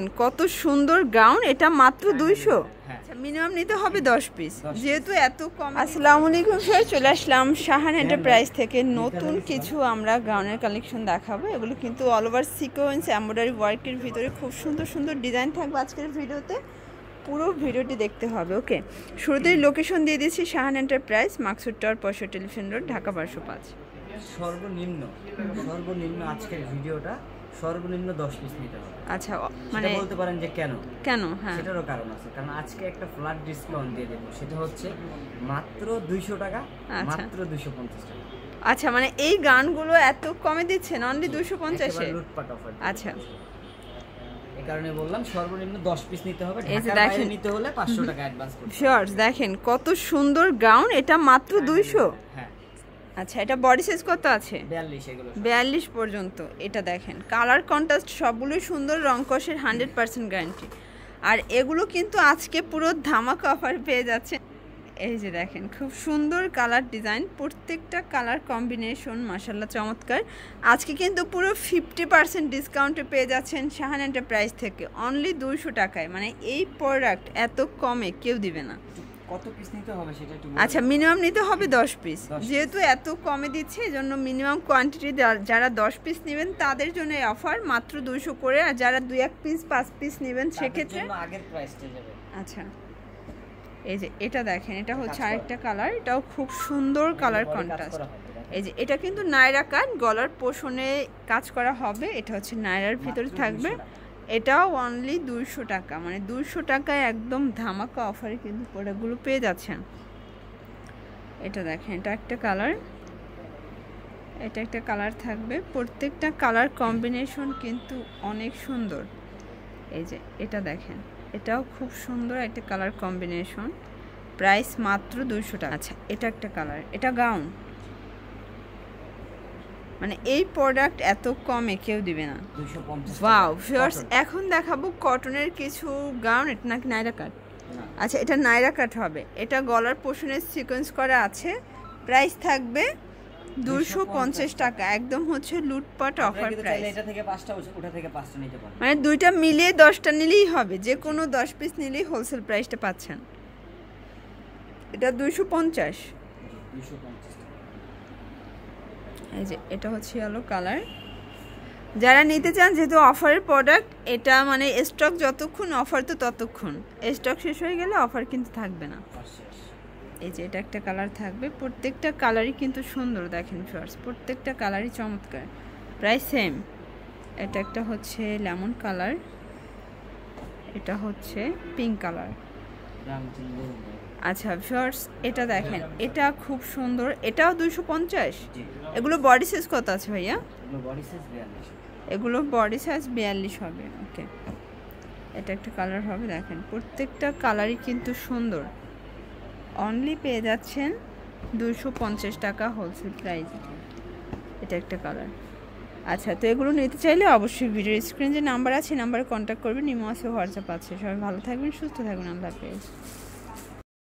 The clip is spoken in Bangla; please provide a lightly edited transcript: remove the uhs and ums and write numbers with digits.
কত সুন্দর গাউন, এটা মাত্র 200। আচ্ছা, মিনিমাম নিতে হবে 10 পিস, যেহেতু এত কম। আসসালামু আলাইকুম স্যার, চলে আসলাম শাহান এন্টারপ্রাইজ থেকে। নতুন কিছু আমরা গাউনের কালেকশন দেখাবো। এগুলো কিন্তু অল ওভার সিকোয়েন্স এমব্রয়ডারি ওয়ার্কের ভিতরে খুব সুন্দর সুন্দর ডিজাইন থাকবে আজকের ভিডিওতে। পুরো ভিডিওটি দেখতে হবে। ওকে, শুরুতেই লোকেশন দিয়ে দিচ্ছি, Shahan enterprise, Maksud tower, 65 telephone road, Dhaka 1205। সর্বনিম্ন আজকের ভিডিওটা সর্বনিম্ন 10 পিস নিতে হবে। আচ্ছা, মানে বলতে পারেন যে কেন? হ্যাঁ, সেটারও কারণ আছে, কারণ আজকে একটা ফ্ল্যাট ডিসকাউন্ট দিয়ে দেবো। সেটা হচ্ছে মাত্র 200 টাকা, মাত্র 250 টাকা। আচ্ছা, মানে এই গানগুলো এত কমে দিচ্ছেন অনলি 250 এ? লুটপাট অফার। আচ্ছা, এই কারণে বললাম সর্বনিম্ন 10 পিস নিতে হবে। ঢাকার বাইরে নিতে হলে 500 টাকা অ্যাডভান্স করতে হবে। শিওর। দেখেন কত সুন্দর গাউন, এটা মাত্র 200। হ্যাঁ। আচ্ছা, এটা বডি সাইজ কত আছে? 42। এগুলো 42 পর্যন্ত। এটা দেখেন কালার কন্ট্রাস্ট সবগুলোই সুন্দর, রং কষের 100% গ্যারান্টি। আর এগুলো কিন্তু আজকে পুরো ধামাকা অফার পেয়ে যাচ্ছে। এই যে দেখেন খুব সুন্দর কালার ডিজাইন, প্রত্যেকটা কালার কম্বিনেশন মাশাআল্লাহ চমৎকার। আজকে কিন্তু পুরো 50% ডিসকাউন্টে পেয়ে যাচ্ছেন শাহান এন্টারপ্রাইজ থেকে, অনলি 200 টাকায়। মানে এই প্রোডাক্ট এত কমে কেউ দিবে না। কত পিস নিতে হবে সেটা একটু? আচ্ছা, মিনিমাম নিতে হবে 10 পিস, যেহেতু এত কমে দিচ্ছে এজন্য মিনিমাম কোয়ান্টিটি। যারা 10 পিস নেবেন তাদের জন্য এই অফার মাত্র 200 করে, আর যারা 2-1 পিস 5 পিস নেবেন সেক্ষেত্রে আগের প্রাইসটা যাবে। আচ্ছা, এই যে এটা দেখেন, এটা হচ্ছে আরেকটা কালার, এটাও খুব সুন্দর কালার কন্ট্রাস্ট। এই যে এটা কিন্তু নায়রা কাট, গলার পোষণে কাজ করা হবে। এটা হচ্ছে নায়রার ভিতরে থাকবে। এটাও অনলি 200 টাকা, মানে 200 টাকায় একদম ধামাকা অফারে কিন্তু প্রোডাক্টগুলো পেয়ে যাচ্ছেন। এটা দেখেন, এটা একটা কালার, এটা একটা কালার থাকবে। প্রত্যেকটা কালার কম্বিনেশন কিন্তু অনেক সুন্দর। এই যে এটা দেখেন, এটাও খুব সুন্দর একটা কালার কম্বিনেশন, প্রাইস মাত্র 200 টাকা। আচ্ছা, এটা একটা কালার, এটা গাউন। মানে এই প্রোডাক্ট এত কমে কেউ দিবে না। 250। ওয়াও ভিউয়ার্স, এখন দেখাবো কটনের কিছু গাউন। এটা নাকি নায়রা কাট? আচ্ছা, এটা নায়রা কাট হবে। এটা গলার পোর্শনে সিকোয়েন্স করা আছে। প্রাইস থাকবে 250 টাকা, একদম হচ্ছে লুটপাট অফার প্রাইস। এটা থেকে 5টা, ওটা থেকে 5টা নিতে পারবেন। মানে দুইটা মিলিয়ে 10টা নিলেই হবে, যে কোনো 10 পিস নিলেই হোলসেল প্রাইসটা পাচ্ছেন। এটা 250। এই যে এটা হচ্ছে ইয়েলো কালার। যারা নিতে চান, যেহেতু অফারের প্রোডাক্ট, এটা মানে স্টক যতক্ষণ অফার তো ততক্ষণ, স্টক শেষ হয়ে গেলে অফার কিন্তু থাকবে না। এই যে এটা একটা কালার থাকবে। প্রত্যেকটা কালারই কিন্তু সুন্দর, দেখেন ফার্স, প্রত্যেকটা কালারই চমৎকার। প্রায় সেম। এটা একটা হচ্ছে লেমন কালার, এটা হচ্ছে পিঙ্ক কালার। আচ্ছা ভিউয়ার্স, এটা দেখেন, এটা খুব সুন্দর, এটাও 250। এগুলো বডি সাইজ কত আছে ভাইয়া? এগুলো বডি সাইজ 42 হবে। ওকে, এটা একটা কালার হবে। দেখেন প্রত্যেকটা কালারই কিন্তু সুন্দর, অনলি পেয়ে যাচ্ছেন 250 টাকা হোলসেল প্রাইস। এটা একটা কালার। আচ্ছা, তো এগুলো নিতে চাইলে অবশ্যই ভিডিওর স্ক্রিনে যে নাম্বার আছে, নাম্বারে কন্ট্যাক্ট করবেন। ইমো আছে, হোয়াটসঅ্যাপ আছে। সবাই ভালো থাকবেন, সুস্থ থাকবেন, আল্লাহ হাফেজ।